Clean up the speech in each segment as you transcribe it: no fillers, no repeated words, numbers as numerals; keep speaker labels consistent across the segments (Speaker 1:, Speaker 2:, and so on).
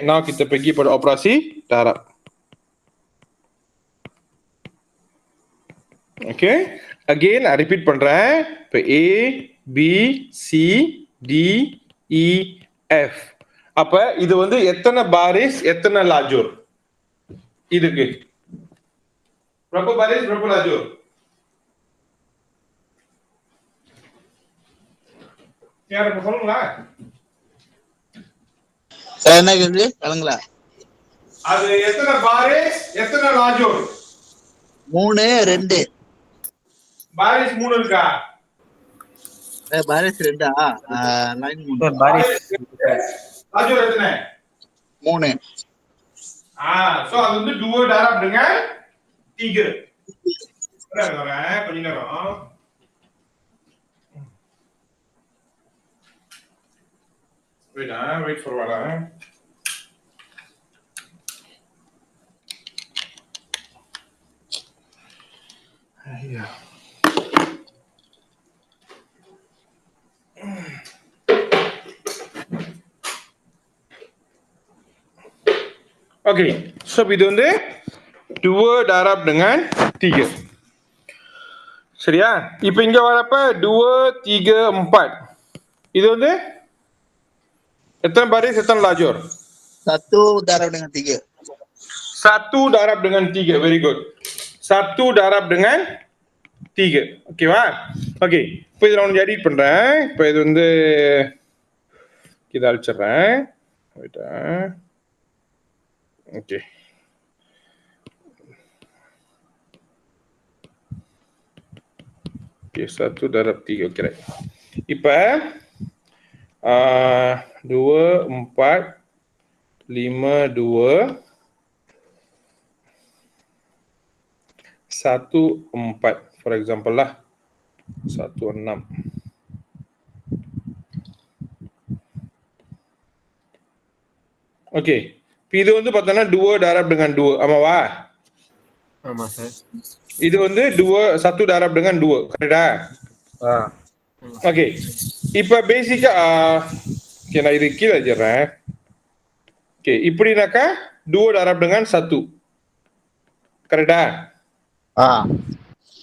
Speaker 1: Now kita pergi pada operasi darab. Okay. Again, I repeat பண்றேன். இப்போ A, B, C, D, E, F. அப்ப இது வந்து எத்தனை baris, எத்தனை lajur? இதுக்கு. Berapa baris, berapa lajur? யார் இப்ப சொல்லுங்களா?
Speaker 2: என்ன கேள்வி? சொல்லுங்களா?
Speaker 1: அது எத்தனை baris, எத்தனை lajur?
Speaker 2: 3 2.
Speaker 1: baris 3 இருக்கா?
Speaker 2: baris 2 line 3.
Speaker 1: baris lajur எத்தனை?
Speaker 2: 3.
Speaker 1: சோ அது வந்து duo darab dengan 3. கொஞ்ச நேரம். Wait for a while. Yeah. Okay, so இது வந்து duo darab dengan 3. சரியா? இப்போ இங்க வரப்ப duo 3 4. இது வந்து எத்தனை baris, எத்தனை lajur?
Speaker 2: 1 darab dengan 3.
Speaker 1: 1 darab dengan 3. Very good. 1 darab dengan 3. ஓகேவா? ஓகே. இப்போ இதை நான் எடிட் பண்றேன். இப்போ இது வந்து இதை அழிச்சிடுறேன். Okay. Okay, 1 darab 3. Okay, right. இப்போ 2 4 5 2 1 4 for example lah 1 6. ஓகே, இது வந்து பார்த்தோன்னா duo darab dengan 2. ஆமாவா?
Speaker 3: ஆமா சார்.
Speaker 1: இது வந்து duo 1 darab dengan 2. கரெக்டா? ஓகே. இப்போ பேசிக்கா ஓகே, நான் இது கீழே வச்சிடுறேன். ஓகே, இப்படினாக்கா duo darab dengan 1. கரெக்டா?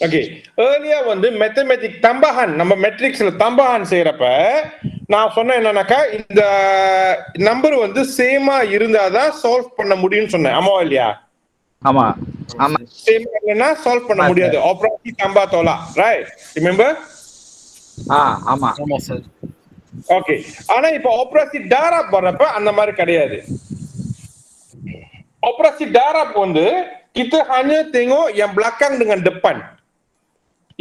Speaker 1: ஓகே. ஏர்லியா வந்து மேத்தமேட்டிக் தம்பாஹான், நம்ம மெட்ரிக்ஸ்ல தம்பாஹான் செய்யறப்ப நான் சொன்னேன் என்னன்னாக்கா இந்த நம்பர் வந்து சேமா இருந்தாதான் சால்வ் பண்ண முடியும்னு சொன்னேன். ஆமாவா இல்லையா?
Speaker 2: ஆமா ஆமா.
Speaker 1: சேமா இல்லைன்னா சால்வ் பண்ண முடியாது. ஆப்ரேஷன் தம்பா தோலா, ரைட்? ரிமெம்பர்?
Speaker 2: ஆமா
Speaker 3: ஆமா சார்.
Speaker 1: ஓகே. ஆனா இப்போ ஆப்ரேஷன் டாராப் வர்றப்ப அந்த மாதிரி கிடையாது. Operasi darab வந்து kita hanya tengok yang belakang dengan depan.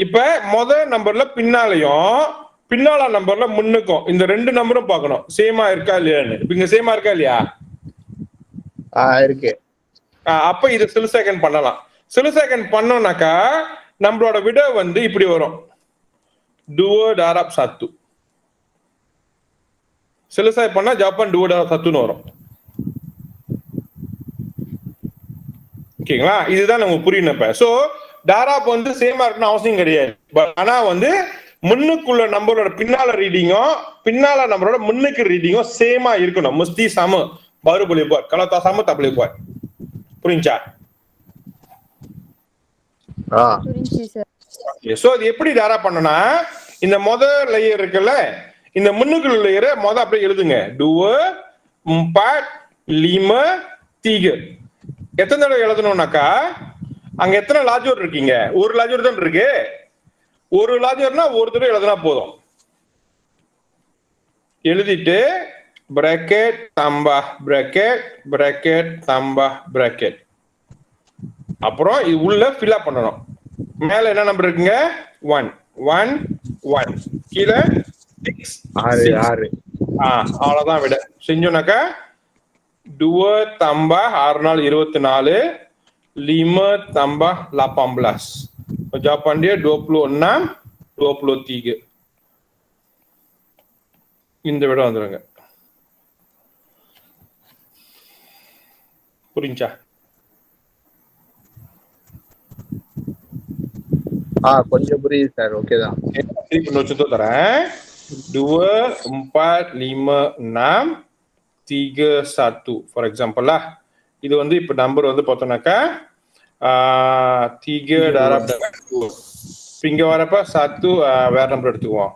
Speaker 1: இப்ப முதல் நம்பர்ல பின்னாலையும் பின்னால நம்பர்ல முன்னுக்கும் இந்த ரெண்டு நம்பரும் பார்க்கணும் சேமா இருக்கா இல்லையான்னு. இப்ப இங்க சேமா இருக்கா இல்லையா?
Speaker 2: இருக்கு.
Speaker 1: அப்ப இது சில செகண்ட் பண்ணலாம். சில செகண்ட் பண்ணோம்னாக்கா நம்மளோட விட வந்து இப்படி வரும், duo darab 1. சில செகண்ட் பண்ணா ஜப்பான் duo darab 1ன்னு வரும். ஓகேங்களா? இதுதான் நமக்கு புரியணும். இப்ப சோ டாராப் வந்து சேமா இருக்குன்னு அவசியம் கிடையாது. ஆனா வந்து முன்னுக்குள்ள நம்பரோட பின்னால ரீடிங்கும் பின்னால நம்பரோட முன்னுக்கு ரீடிங்கும் சேமா இருக்கணும். முஸ்தி சம பாரு boleh buat. Kalau tak sama tak boleh buat. புரிஞ்சா?
Speaker 4: புரிஞ்சு சார்.
Speaker 1: ஓகே. சோ இது எப்படி டாராப் பண்ணனா, இந்த முதல் லேயர் இருக்குல்ல, இந்த முன்னுக்குள்ள லேயரை முத அப்படியே எழுதுங்க. 2 4 5 3. எத்தனை தடவை எழுதணும்னாக்கா அங்க எத்தனை லாஜூர் இருக்கீங்க? ஒரு லாஜூர் தான் இருக்கு. ஒரு லாஜூர்னா ஒரு தடவை எழுதுனா போதும். எழுதிட்டு bracket Thamba bracket bracket Thamba bracket, அப்புறம் இது உள்ள ஃபில் அப் பண்ணணும். மேல என்ன நம்பர் இருக்குங்க? 1 1 1, கீழே 6 6. அவ்வளவுதான் விட செஞ்சோம்னாக்கா 2 tambah 6 நாள் 24, 5 tambah 18. Jawapan dia 26 23. இந்த விட வந்துருங்க. புரிஞ்சா?
Speaker 2: கொஞ்சம் புரியுது சார். ஓகே தான்.
Speaker 1: contoh தரேன். 2 4 5 6 3, 1 for example lah. இது வந்து இப்ப நம்பர் வந்து பார்த்தோம்னாக்கா 3 darab dengan 2. இங்க வரப்ப 1 வேற நம்பர் எடுத்துக்குவோம்.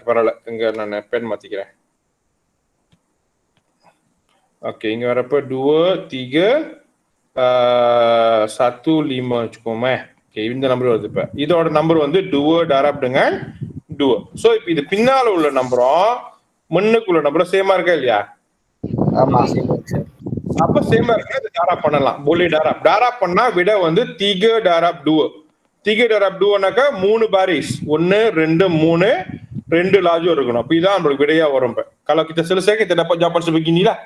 Speaker 1: பரவாயில்ல, இங்க நான் பென் மாத்திக்கிறேன். ஓகே, இங்க வரப்ப 2, 3, 1, 5 வச்சுக்கோமே. ஓகே, இந்த நம்பர் வருது. இப்ப இதோட நம்பர் வந்து 2 darab dengan 2. சோ இப்போ இது பின்னால உள்ள நம்பரும் முன்னுக்குள்ள நம்பரும் சேமா இருக்கா இல்லையா?
Speaker 2: ஆமா
Speaker 1: அப்ப சேமா இருக்கு, அது டாராப் பண்ணலாம். போலி டாராப் பண்ணா விட வந்து 3 darab 2. 3 darab 2னாக்கா 3 baris, 1 2 3 2 lajur இருக்கணும். அப்ப இதான் நம்மளுக்கு விடையா வரும். Kalau kita selesai kita dapat jawapan sebeginilah.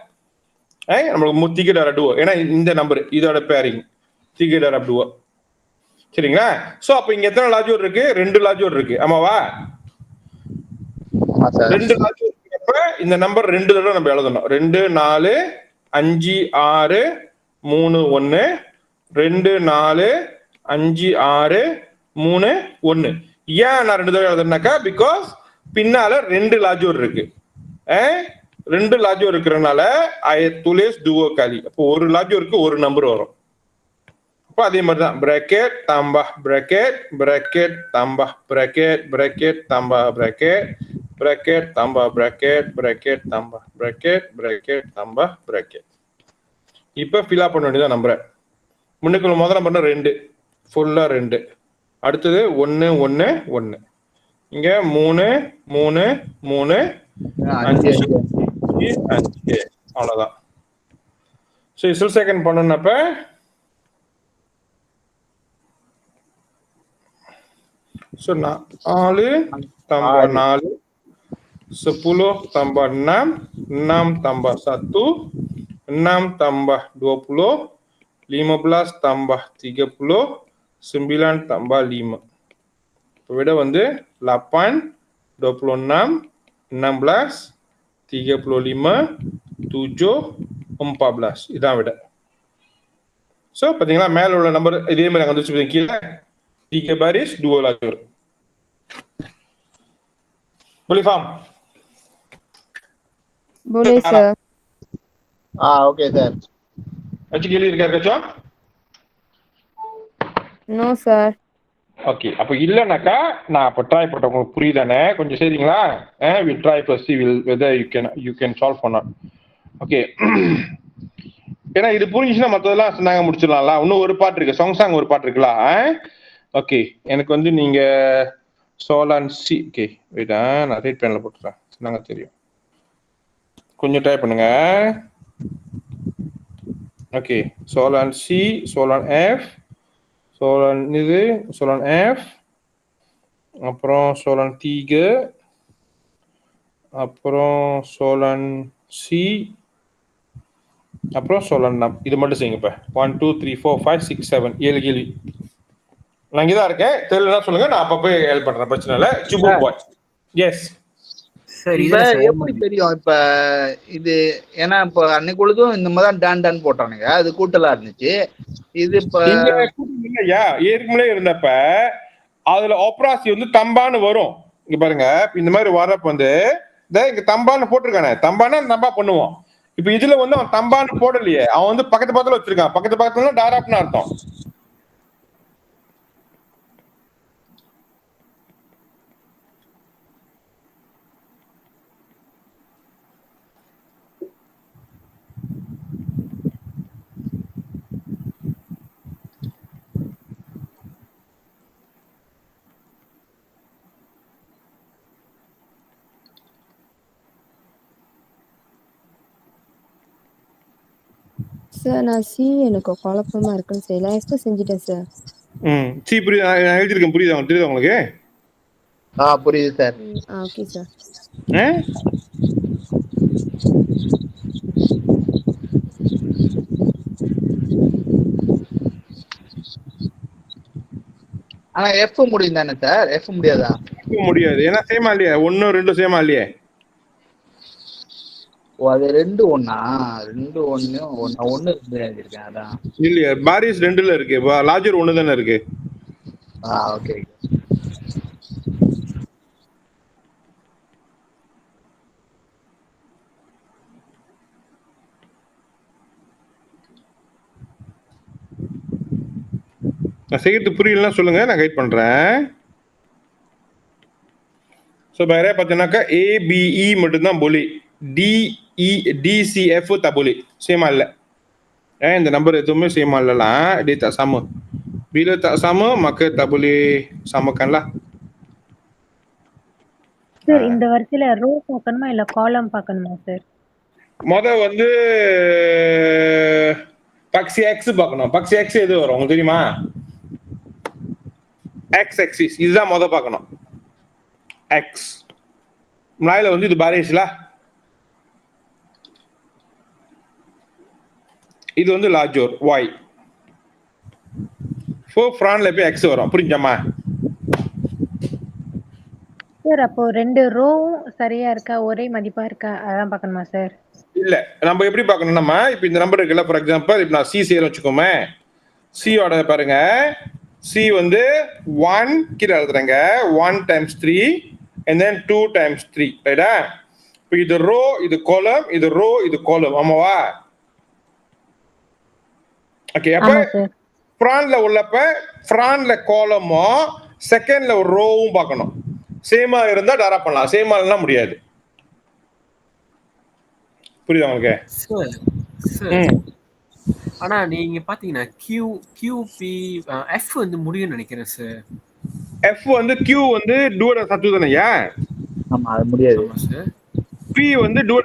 Speaker 1: நம்மளுக்கு 3 darab 2 ஏன்னா இந்த நம்பர் இதோட பேரிங் 3 darab 2. சரிங்களா? சோ அப்ப இங்க எத்தனை லாஜூர் இருக்கு? 2 லாஜூர் இருக்கு. ஆமாவா?
Speaker 2: ஆமா சார்
Speaker 1: 2 லாஜூர் இருக்கப்ப இந்த நம்பர் 2 தடவை நம்ம எழுதணும். 2 4 5 6 3 1 2 4 5 6 3 1. ஏன் நான் 2 தடவை எழுதுனாக்கா பிகாஸ் பின்னால 2 லாஜூர் இருக்கு. 2 லாஜூர் இருக்கிறதுனால I tulis 2 kali. அப்போ ஒரு லாஜூருக்கு ஒரு நம்பர் வரும். அப்போ அதே மாதிரி தான் bracket tambah bracket bracket tambah bracket bracket tambah bracket bracket tambah bracket bracket tambah bracket bracket tambah bracket. இப்போ fill up பண்ண வேண்டியதா நம்பரை. முன்னுக்குள்ள முதல்ல நம்பர் 2 ஃபுல்லா 2. அடுத்தது 1 1 1. இங்க 3 3 3 5 5. அவ்வளவுதான். சோ இசல் செகண்ட் பண்ணனப்ப so 4 tambah 4 10 tambah 6 6 tambah 1 6 tambah 20 15 tambah 30 9 tambah 5. இப்போ விட வந்து 8 26 16 35 7 14. இதான் விட. சோ பாத்தீங்களா மேல உள்ள நம்பர் இதே மாதிரி அங்க வந்துச்சு. கீழே 3 baris 2 lajur. Boleh faham?
Speaker 4: Boleh sir.
Speaker 2: Okay sir
Speaker 1: Acik gili இருக்கா கச்சா?
Speaker 4: No sir.
Speaker 1: ஓகே, அப்ப இல்லனாக்கா நான் அப்ப ட்ரை பண்றேன். உங்களுக்கு புரியுதானே? கொஞ்சம் சரிங்களா? we try to see whether you can solve or not. Okay, ஏன்னா இது புரிஞ்சுச்சுன்னா மற்றதெல்லாம் நாங்க முடிச்சிடலாம்ல. இன்னும் ஒரு பாட்டு இருக்கு, சாங் ஒரு பாட்டு இருக்குல்ல. ஓகே, எனக்கு வந்து நீங்க சோலான் சி. ஓகே வெயிட்டா, நான் ரேட் பேன்ல போட்டுறேன், நாங்க தெரியும். கொஞ்சம் டைப் பண்ணுங்க. Okay, Solan C, Solan F, Solan இது, சோலான் எஃப், அப்புறம் சோலான் 3, அப்புறம் சோலான் சி, அப்புறம் சோலான் நாம். இது மட்டும் செய்யுங்க. இப்ப 1 2 3 4 5 6 7 7 கேள்வி. நான் இங்கதான் இருக்கேன், தெரியலன்னா சொல்லுங்க, நான் அப்ப போய் ஹெல்ப் பண்றேன், பிரச்சனை இல்லை. சுபு பாய். எஸ்
Speaker 3: சார்
Speaker 2: இப்ப எப்படி தெரியும் இப்ப இது? ஏன்னா இப்ப அன்னைக்கு பொழுதும் இந்த மாதிரி டான் டான் போட்டானுங்க, அது கூட்டலா இருந்துச்சு. இது இப்ப
Speaker 1: இல்லையா ஏற்கனவே இருந்தப்ப அதுல ஆப்ராசி வந்து தம்பான்னு வரும். இங்க பாருங்க, இந்த மாதிரி வர்றப்ப வந்து இங்க தம்பான்னு போட்டிருக்கானே, தம்பானா தம்பா பண்ணுவோம். இப்ப இதுல வந்து அவன் தம்பான்னு போடலையே, அவன் வந்து பக்கத்து பக்கத்துல வச்சிருக்கான். பக்கத்து பக்கத்துல டாராப்னு அர்த்தம்.
Speaker 4: சார் நான் சி எனக்கு குழப்பமா இருக்குன்னு செய்யலாம். எக்ஸ்ட்ரா செஞ்சுட்டேன் சார்.
Speaker 1: சி புரியுது, நான் எழுதிருக்கேன். புரியுதா உங்களுக்கு?
Speaker 2: புரியுது சார்.
Speaker 4: Okay sir.
Speaker 2: ஆனா எஃப் முடியும் தானே சார்? எஃப் முடியாதா?
Speaker 1: முடியாது, ஏன்னா சேமா இல்லையே, 1 2 சேமா இல்லையே.
Speaker 2: ஓ அது 2 1 2 1 1 எழுதிருக்கேன். அதான்
Speaker 1: இல்லையா, பாரிஸ் 2ல இருக்கு, லாஜர் 1 தானே இருக்கு.
Speaker 2: ஓகே.
Speaker 1: நான் செய்யறது புரியலன்னா சொல்லுங்க, நான் கைட் பண்றேன். ஸோ வேற பார்த்தீங்கன்னாக்கா ஏபிஇ மட்டும்தான் boleh, DE DCF tak boleh, சேமா இல்லை. இந்த நம்பர் எதுவுமே சேமா இல்லலாம், dia tak sama. Bila tak sama maka tak boleh samakan lah.
Speaker 5: Sir இந்த வரிசையில ரோ பார்க்கணுமா இல்ல காலம் பார்க்கணுமா சார்?
Speaker 1: முத வந்து பக்சி எக்ஸ் பார்க்கணும். பக்சி எக்ஸ் எது வரும் உங்களுக்கு தெரியுமா? எக்ஸ் எக்ஸிஸ் இதுதான் முத பார்க்கணும். எக்ஸ் மலையில வந்து இது பாரிஸ்ல, இது வந்து லாஜோர் ஒய். ஃப்ரான்ல போய் எக்ஸ் வரும், புரிஞ்சாமா?
Speaker 5: சார் அப்போ ரெண்டு ரோவும் சரியா இருக்கா, ஒரே மதிப்பா இருக்கா, அதான் பார்க்கணுமா சார்?
Speaker 1: இல்ல, நம்ம எப்படி பார்க்கணும்னா இப்போ இந்த நம்பர் இருக்குல்ல, ஃபார் எக்ஸாம்பிள் இப்போ நான் சி செய்யறேன்னு வச்சுக்கோமே, சியோட பாருங்க, சி வந்து 1 கீழே எழுதுறேங்க, 1 times 3 and then 2 times 3, ரைட்டா? இப்போ இது ரோ, இது காலம், இது ரோ, இது காலம், ஆமாவா? ஓகே, அப்ப ஃப்ரான்ல உள்ளப்ப ஃப்ரான்ல காலமும் செகண்ட்ல ஒரு ரோவும் பார்க்கணும். சேமா இருந்தா டாரா பண்ணலாம், சேமா இல்லைன்னா முடியாது. புரியுதா உங்களுக்கு?
Speaker 3: சார் ஆனா நீங்க பாத்தீங்கன்னா கியூபி எஃப் வந்து முடியும்னு நினைக்கிறேன் சார்.
Speaker 1: எஃப் வந்து கியூ வந்து டூட சத்து தானேயா?
Speaker 2: ஆமா, அது முடியாது
Speaker 3: சார்.
Speaker 1: பி வந்து டூ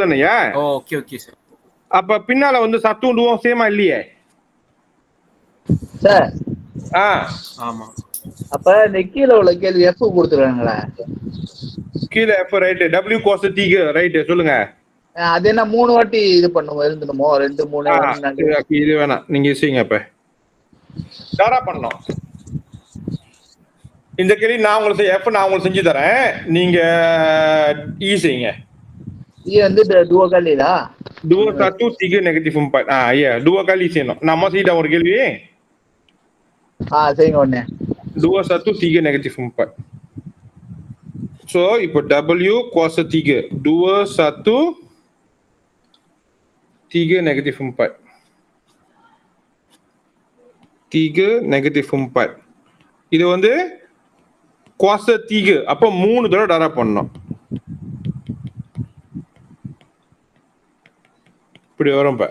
Speaker 1: தானேயா?
Speaker 3: ஓகே ஓகே சார்.
Speaker 1: அப்ப பின்னால வந்து சத்தும் டூவும் சேமா இல்லையே
Speaker 2: சார்.
Speaker 3: ஆமா.
Speaker 2: அப்ப இந்த கீழே உள்ள கேள்வி எஃப் கொடுத்துருக்காங்களா?
Speaker 1: கீழே எஃப் ரைட், டபிள்யூ கோஸ் டி ரைட், சொல்லுங்க.
Speaker 2: அது என்ன 3 வாட்டி இது பண்ணுவோம், எழுந்தணுமோ? 2 3
Speaker 1: இது வேணாம், நீங்க செய்யுங்க. இப்ப டாரா பண்ணணும் இந்த கேள்வி. நான் உங்களுக்கு எஃப் நான் உங்களுக்கு செஞ்சு தரேன், நீங்க இ செய்யுங்க.
Speaker 2: இ வந்து dua kali lah.
Speaker 1: 2 1 3 negatif 4. Iya, 2 kali செய்யணும். நான் masih dah ஒரு கேள்வி.
Speaker 2: செய்யுங்க ஒண்ணே.
Speaker 1: 2 1 3 negatif 4. So, இப்போ W kuasa 3. 2 1 3 negatif 4. 3 negatif 4. இது வந்து kuasa 3. அப்ப 3 தடவை டாரா பண்ணணும். இப்படி வரும். இப்ப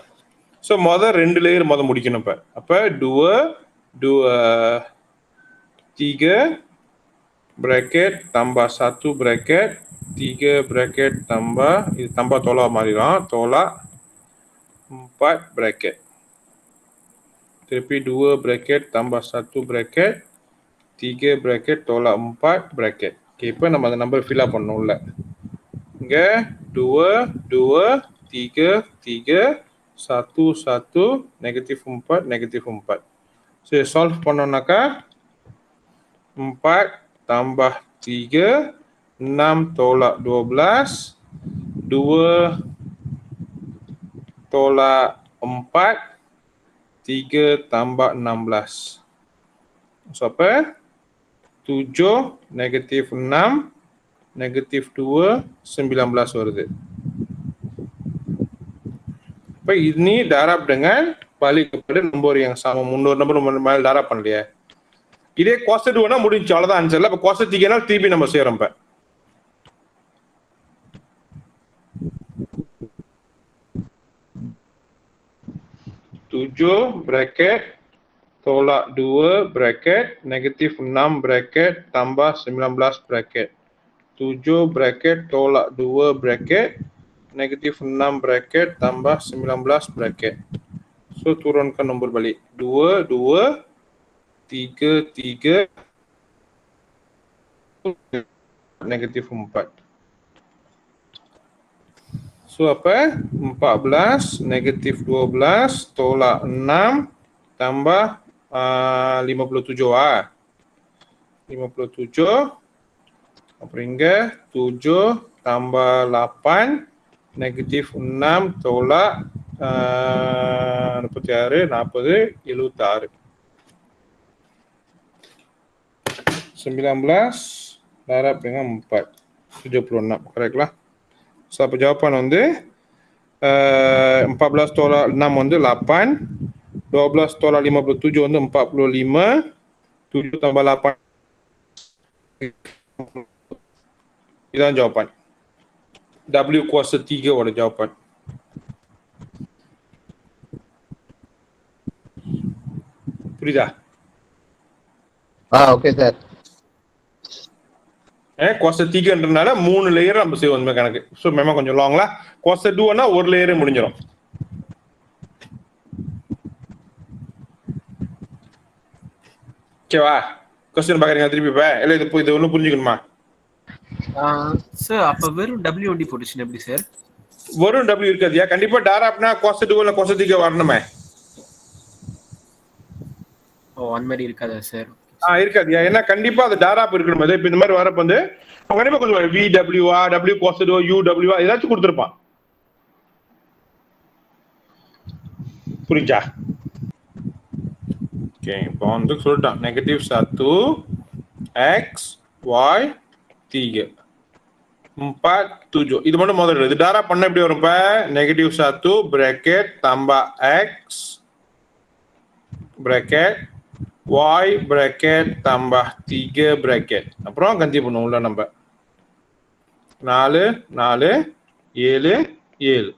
Speaker 1: ஸோ மொதல் 2 லேயர் மொதல் முடிக்கணும். இப்ப அப்ப dua 3 bracket tambah 1 bracket 3 bracket tambah இது tambah tolak மாறிடும், tolak 4 bracket, திருப்பி 2 bracket tambah 1 bracket 3 bracket tolak 4 bracket. Okay, இப்போ நம்ம அந்த நம்பர் ஃபில் அப் பண்ணணும் உள்ள. இங்க 2 2 3 3 1 1 negatif 4 negatif 4. So solve பண்ணோம்னாக்கா 4 tambah 3 6 tolak 12 2 tolak 4 3 tambah 16. So apa? 7 negatif 6 negatif 2 19 வருது. இப்ப ini darab dengan balik kepada nombor yang sama. முன்னொரு நம்பர் மேல darab பண்ணலையே. இதே cos 2 முடிஞ்சு, அவ்வளவுதான் ஆன்சர்ல. அப்ப cos 3 திருப்பி நம்ம செய்யறோம். இப்ப 7 bracket tolak 2 bracket negatif 6 bracket tambah 19 bracket. 7 bracket tolak 2 bracket negatif 6 bracket tambah 19 bracket. So turunkan nombor balik. 2 2 3 3 negatif 4. So apa? 14 negatif 12 tolak 6 tambah 57. 57 hingga 7 tambah 8 negatif 6 tolak 46 40 76. 19 darab dengan 4 76, correct lah. So apa jawapan வந்து 14 tolak 6 வந்து 8, 12 tolak 57 வந்து 45. 7 tambah 8. Iதான் jawapan. W kuasa 3 oda jawapan. புரியுதா?
Speaker 2: Okay சார்.
Speaker 1: குவாஸ்டர் 3ன்றனால 3 layer நம்ம செய்வோம் இந்த கணக்கு. ஸோ மேமா கொஞ்சம் லாங்ல. குவாஸ்டர் 2னா ஒரு லேயரே முடிஞ்சிடும். ஓகேவா? கொஸ்டின் பாக்குறீங்க திருப்பி இப்ப இல்ல இது ஒன்றும் புரிஞ்சுக்கணுமா?
Speaker 3: சார் அப்ப வெறும் W1D பொசிஷன் எப்படி சார்?
Speaker 1: வெறும் W இருக்காதியா? கண்டிப்பா டாராப்னா குவாஸ்டர் 2 இல்ல குவாஸ்டர் 3 வரணுமே.
Speaker 3: அந்த மாதிரி இருக்காதா சார்?
Speaker 1: இருக்காதியா? ஏன்னா கண்டிப்பா அது டாராப் இருக்கணும். இப்ப இந்த மாதிரி வரப்ப வந்து கண்டிப்பா கொஞ்சம் VWA, W குவாஸ்டர் UWA ஏதாச்சும் கொடுத்துருப்பான். புரிஞ்சா? ஓகே, இப்போ வந்து சொல்லிட்டான் -1 X Y 3 4 7. இது மட்டும் முதல்ல இது டாரா பண்ண எப்படி வரும்? இப்ப -1 bracket tambah X bracket Y bracket tambah 3 bracket. அப்புறம் கந்தி பண்ணுவோம் உள்ள நம்ம 4 4 7 7.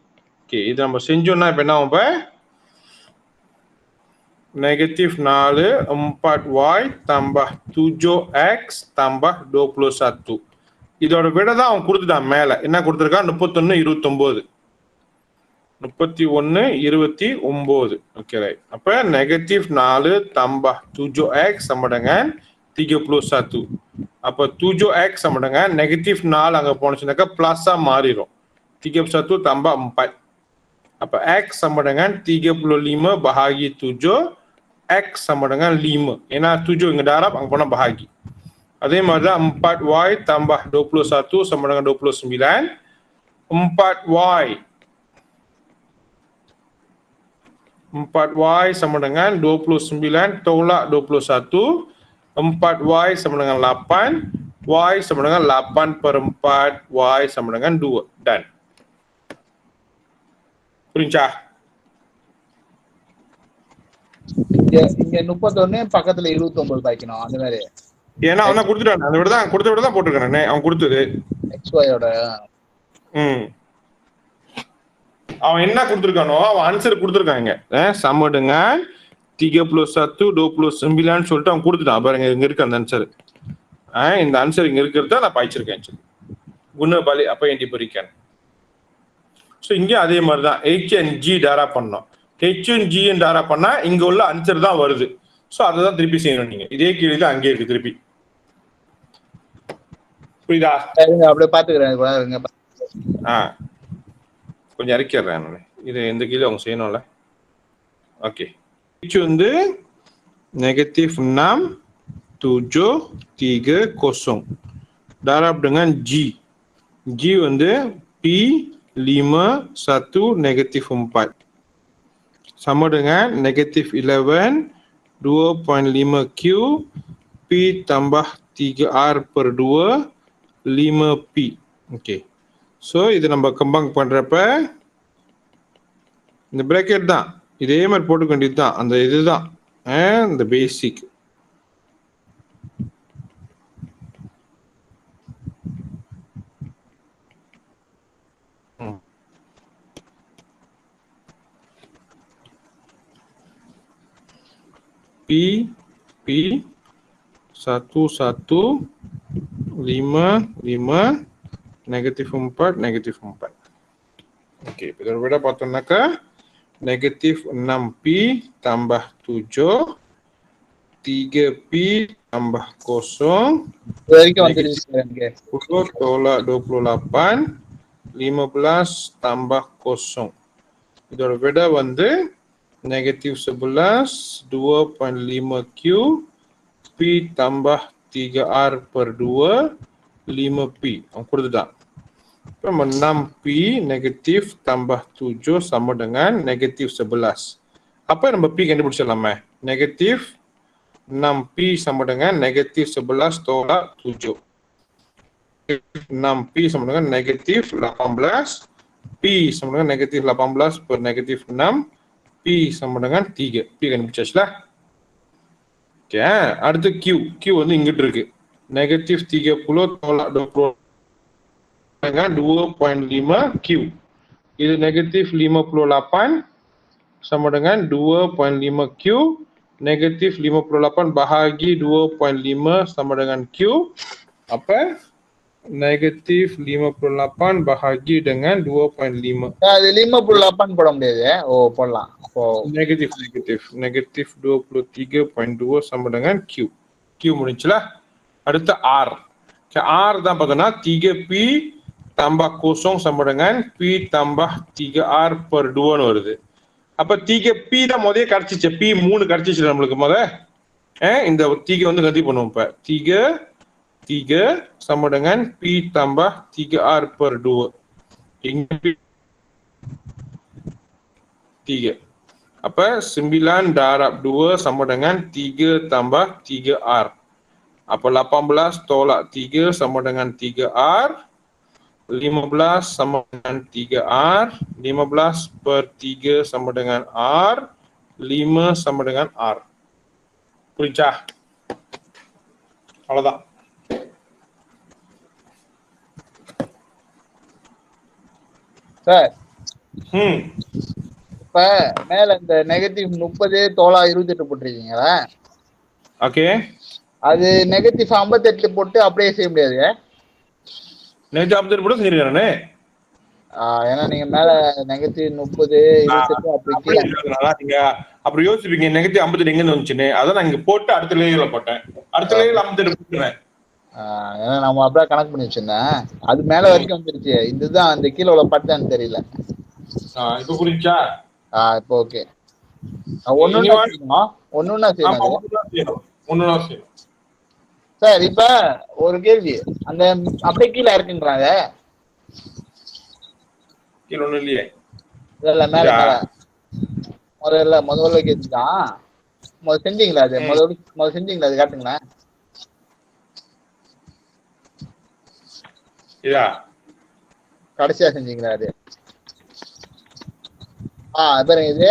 Speaker 1: ஓகே, இது நம்ம செஞ்சோம்னா இப்ப என்ன ஆகும்? இப்ப -4 4Y tambah 7X tambah 21. இதோட விட தான் அவன் கொடுத்துட்டான் மேல. என்ன கொடுத்துருக்கான்? 31 29. 31 29. Okay right. அப்ப -4 tambah 7X sama dengan 31. அப்ப 7X sama dengan -4 அங்க போனுச்சுனாக்கா பிளஸ்ஸா மாறிடும். 31 tambah 4. அப்ப X sama dengan 35 bahagi 7. X sama dengan 5. ஏன்னா 7 இங்க டாரப் அங்க போனா bahagi. அதே மாதிரி தான் 4Y tambah 21 sama dengan 29. 4Y sama dengan 29 tolak 21. 4Y sama dengan 8. Y sama dengan 8/4. Y sama dengan 2. Done. புரிஞ்சா?
Speaker 2: இங்க 31 பக்கத்துல 29 பாய்க்கணும் அந்த மாதிரி.
Speaker 1: ஏன்னா அவன் கொடுத்துட்டான். அதை விட தான் கொடுத்த விட தான் போட்டிருக்கானே அவன் கொடுத்தது
Speaker 2: XYயோட.
Speaker 1: அவன் என்ன கொடுத்துருக்கானோ அவன் ஆன்சர் கொடுத்துருக்காங்க. sama dengan 31 29 சொல்லிட்டு அவன் கொடுத்துட்டான். பாருங்க இங்க இருக்கு அந்த ஆன்சர். இந்த ஆன்சர் இங்க இருக்கிறத நான் பாய்ச்சிருக்கேன். குண பாலி அப்ப என்டி பொறிக்கேன். ஸோ இங்க அதே மாதிரி தான் H and G டாரா பண்ணோம். H and G டாரா பண்ணா இங்க உள்ள ஆன்சர் தான் வருது. ஸோ அதை தான் திருப்பி செய்யணும் நீங்க. இதே கேள்வி தான் அங்கே இருக்கு திருப்பி. புரியுதா?
Speaker 2: அப்படியே பாத்துக்கிறேன்.
Speaker 1: கொஞ்சம் இறக்கிடுறேன் நான். இது எந்த கீழே அவங்க செய்யணும்ல. ஓகே, H வந்து -6 7 3 0 darab dengan G. G வந்து P 5 1 -4 sama dengan -11 2.5 Q P tambah 3R/2 5P. Okay, so இது நம்ம கம்பைன் பண்றப்ப இந்த பிராக்கெட் தான் இதே மாதிரி போட்டுக்க வேண்டியது தான். அந்த இதுதான் இந்த பேசிக். P 1 1 5 5 -4 -4. Oke, kita beda பார்த்தோம்னாக்கா -6P tambah 7 3P tambah 0 10 tolak 28 15 tambah 0. இதோட விட வந்து -11 2.5Q P tambah 3R/2 5P. Ang கொடுத்துட்டான். இப்போ 6P negatif tambah 7 sama dengan -11. Apa yang நம்ம P கண்டுபிடிச்சிடலாமே? negatif 6P sama dengan -11 tolak 7. 6P sama dengan -18. P sama dengan -18 per -6. P sama dengan 3. P கண்டுபிடிச்சாச்சுல. Okay, அடுத்து Q வந்து இங்கிட்டு இருக்கு. Negatif 30 tolak 20 dengan 2.5 Q. Itu negatif 58 sama dengan 2.5 Q. Negatif 58 bahagi 2.5 sama dengan Q. Apa? Negatif 58 bahagi dengan 2.5.
Speaker 2: அது 58 போட முடியாது. ஓ போடலாம்.
Speaker 1: Negatif 23.2 sama dengan Q. Q முடிஞ்சுல. அடுத்து R. R தான் பார்த்தோம்னா 3P tambah 0 sama dengan P tambah 3R per 2 வருது. அப்ப 3P தான் முதல்ல கிடைச்சிச்சு. P 3 கிடைச்சிச்சு நம்மளுக்கு இந்த 3 வந்து கதி பண்ணுவோம். இப்ப 3 sama dengan P tambah 3R per 2. இங்க 3. Apa 9 darab 2 sama dengan 3 tambah 3R. Apa 18 tolak 3 sama dengan 3R. 15 sama dengan 3R. 15 per 3 sama dengan R. 5 sama dengan R. புரிஞ்சா? அவ்வளவுதான்.
Speaker 2: சார்
Speaker 1: ம்
Speaker 2: இப்ப மேல இந்த நெகட்டிவ் 30 தோலா 28 போட்டிருக்கீங்களா?
Speaker 1: ஓகே,
Speaker 2: அது நெகட்டிவ் 58 போட்டு அப்படியே செய்ய முடியாது.
Speaker 1: நேற்று அப்டேட் போட்டு செஞ்சிருக்கானே.
Speaker 2: ஏன்னா நீங்க மேல நெகட்டிவ் 30 28 அப்படி கீழே
Speaker 1: நீங்க அப்புறம் யோசிப்பீங்க நெகட்டிவ் 58 எங்க இருந்து வந்துச்சுன்னு. அதான் நான் இங்க போட்டு அடுத்த லேயர்ல போட்டேன். அடுத்த லேயர்ல 58 போட்டுறேன்.
Speaker 2: ஏன்னா நம்ம அப்படியே கணக்கு பண்ணி வச்சிருந்தேன். அது மேல வரைக்கும் வந்துருச்சு. இதுதான் அந்த கீழே உள்ள பட்டான்னு தெரியல.
Speaker 1: இப்ப புரிஞ்சா?
Speaker 2: இப்போ ஓகே. ஒண்ணுன்னா செய்யணும். சார் இப்ப ஒரு கேள்வி, அந்த அப்படியே கீழே இருக்குன்றாங்க.
Speaker 1: கீழே ஒண்ணும் இல்லையே.
Speaker 2: இல்ல மேல முதல்ல கேட்டுதான் செஞ்சீங்களா? அது முதல்ல செஞ்சீங்களா? அது காட்டுங்களேன். கடைசியா செஞ்சீங்களா? அது பாருங்க. இது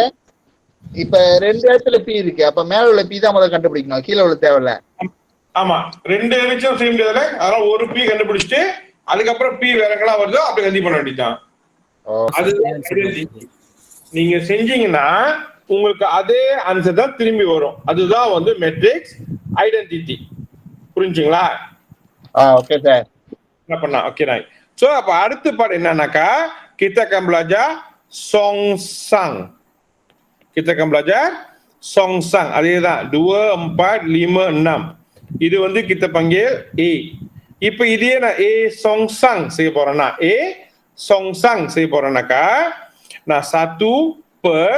Speaker 2: இப்ப 2 இடத்துல பி இருக்கு. அப்ப மேல உள்ள பி தான் முதல்ல கண்டுபிடிக்கணும், கீழே உள்ள தேவையில்ல.
Speaker 1: ஆமா, 2 எலிச்சும் செய்ய முடியாதுல. அதனால ஒரு பி கண்டுபிடிச்சிட்டு அதுக்கப்புறம் பி வேற எங்கெல்லாம் வருதோ அப்படி கண்டி பண்ண வேண்டியதான். அது நீங்க செஞ்சீங்கன்னா உங்களுக்கு அதே ஆன்சர் தான் திரும்பி வரும். அதுதான் வந்து மெட்ரிக்ஸ் ஐடென்டிட்டி. புரிஞ்சுங்களா?
Speaker 2: Okay sir.
Speaker 1: என்ன பண்ணா? ஓகே நாய். சோ அப்ப அடுத்த பாடம் என்னன்னாக்கா kita akan belajar songsang. Kita akan belajar songsang. அதேதான் 2 4 5 6. இது வந்து kita panggil A. இப்ப இதே நான் A songsang செய்ய போறேன்னா A songsang செய்ய போறேன்னாக்கா நான் 1 per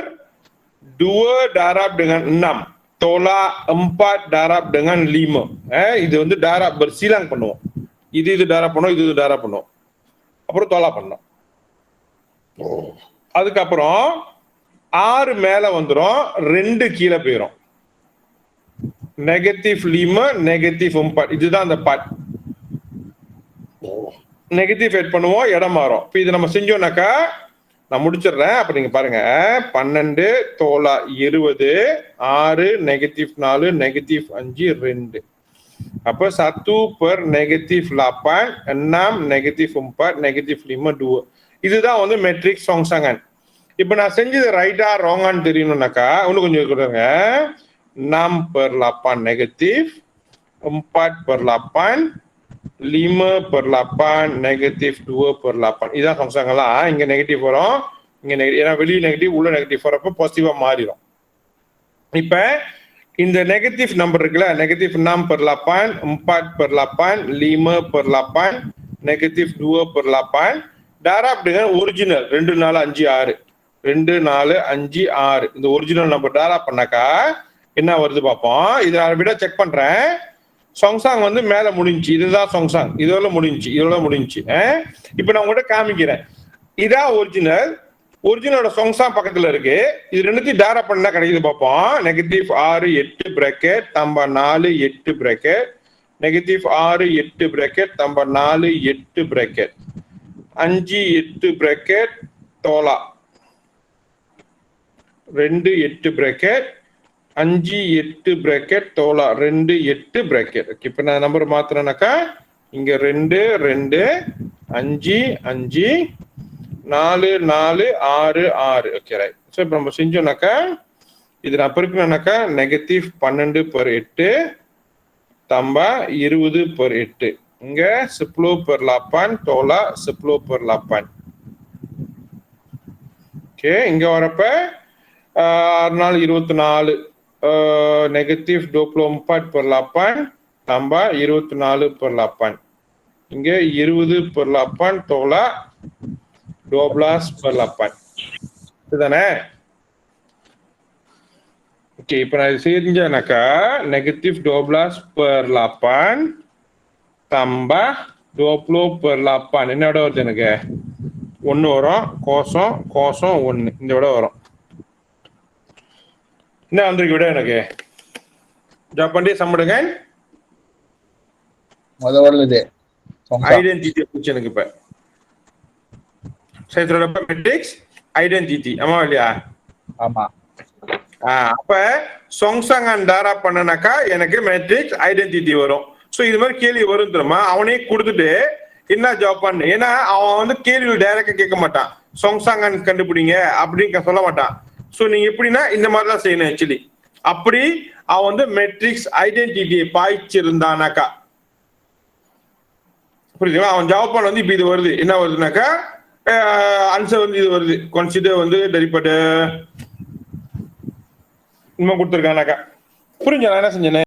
Speaker 1: 2 darab dengan 6 tolak 4 darab dengan 5. இது வந்து darab bersilang பண்ணுவோம். இது darab பண்ணுவோம், இது darab பண்ணுவோம். அப்புறம் தோலா பண்ணோம். அதுக்கப்புறம் 6 மேல வந்துரும், 2 கீழே போயிரும். Negative 5 negative 4. இதுதான் அந்த பார்ட். நெகட்டிவ் ஆட் பண்ணுவோம், இடம் மாறும். இப்போ இது நம்ம செஞ்சோம்னாக்கா நான் முடிச்சிடுறேன். அப்ப நீங்க பாருங்க 12 தோலா 20 6 நெகட்டிவ் 4 நெகட்டிவ் 5 2. அப்ப 1 per negatif 8 6 negatif 4 negatif 5 2. இதுதான் வந்து மெட்ரிக்ஸ் சொங்சாங்கன். இப்ப நான் செஞ்சது ரைட்டா ராங்கான்னு தெரியணும்னாக்கா இன்னும் கொஞ்சம் கொடுங்க. 6 per 8 negatif 4 per 8 5 per 8 negatif 2 per 8. இதான் சொங்சாங்கலாம். இங்க நெகட்டிவ் வரும், இங்க நெகட்டிவ். ஏன்னா வெளியே நெகட்டிவ் உள்ள நெகட்டிவ் வரப்ப பாசிட்டிவா மாறிடும். இப்ப இந்த நெகட்டிவ் நம்பர் இருக்குல்ல, negative 6 per 8 4 per 8 5 per 8 negative 2 per 8 டாராப் dengan original 2 4 5 6 2 4 5 6. இந்த ஒரிஜினல் நம்பர் டாராப் பண்ணாக்கா என்ன வருது பார்ப்போம். இதை நான் விட செக் பண்றேன். சொங்சாங் வந்து மேல முடிஞ்சு, இதுதான் சொங்சாங், இதோட முடிஞ்சு, இதோட முடிஞ்சு. இப்ப நான் உங்கள்கிட்ட காமிக்கிறேன். இதான் ஒரிஜினல். ஒரிஜினலோட சொங்சாங் பக்கத்துல இருக்கு. இது ரெண்டுத்தையும் டாரா பண்ணா கிடைக்குது பார்ப்போம். நெகட்டிவ் 6 8 பிரேக்கெட் தம்ப 4 8 பிரேக்கெட் நெகட்டிவ் 6 8 பிரேக்கெட் தம்ப 4 8 பிரேக்கெட் 5 8 பிரேக்கெட் தோலா 2 8 bracket 5 8 bracket தோலா 2 8 bracket. ஓகே, இப்போ நான் நம்பர் மாத்துறேனாக்கா இங்க 2 2 5 5 4 4 6 6. Okay right. ஸோ இப்போ நம்ம செஞ்சோம்னாக்கா இது நான் பெருக்கணும்னாக்கா -12/8 tambah 20/8. இங்க 10/8 tolak 10/8. ஓகே, இங்க வரப்ப 6 நாள் 24 -24/8 tambah 24/8. இங்க 20/8 tolak 12/8. இதுதானே? ஓகே, இப்போ நான் செஞ்சேனாக்கா -12/8 tambah 20/8 என்ன விட வருது எனக்கு? 1 வரும், கோசம் 1 இந்த விட வரும். என்ன வந்திருக்கு விட எனக்கு? ஜாப் பண்ணி சம்படுங்க.
Speaker 2: வருது
Speaker 1: ஐடென்டிட்டி எனக்கு இப்ப சேர்த்தோட மேட்ரிக்ஸ் ஐடென்டிட்டி. ஆமா இல்லையா?
Speaker 2: ஆமா.
Speaker 1: அப்ப சொங்சாங்கன் தாரா பண்ணனாக்கா எனக்கு மேட்ரிக்ஸ் ஐடென்டிட்டி வரும். சோ இது மாதிரி கேள்வி வரும் தெரியுமா? அவனே கொடுத்துட்டு என்ன ஜாப் பண்ணு, ஏன்னா அவன் வந்து கேள்வி டைரக்டா கேட்க மாட்டான். சொங்சாங்கன் கண்டுபிடிங்க அப்படின்னு சொல்ல மாட்டான். சோ நீங்க எப்படின்னா இந்த மாதிரி தான் செய்யணும். ஆக்சுவலி அப்படி அவன் வந்து மேட்ரிக்ஸ் ஐடென்டிட்டியை பாய்ச்சிருந்தானாக்கா புரியுதுங்களா? அவன் ஜாப் பண்ண வந்து இப்ப இது வருது, என்ன வருதுனாக்கா ஆன்சர் வந்து இது வருது, கன்சிடர் வந்து டெரிபட் இன்னும் கொடுத்துருக்கானாக்கா. புரிஞ்சா நான் என்ன செஞ்சேன்?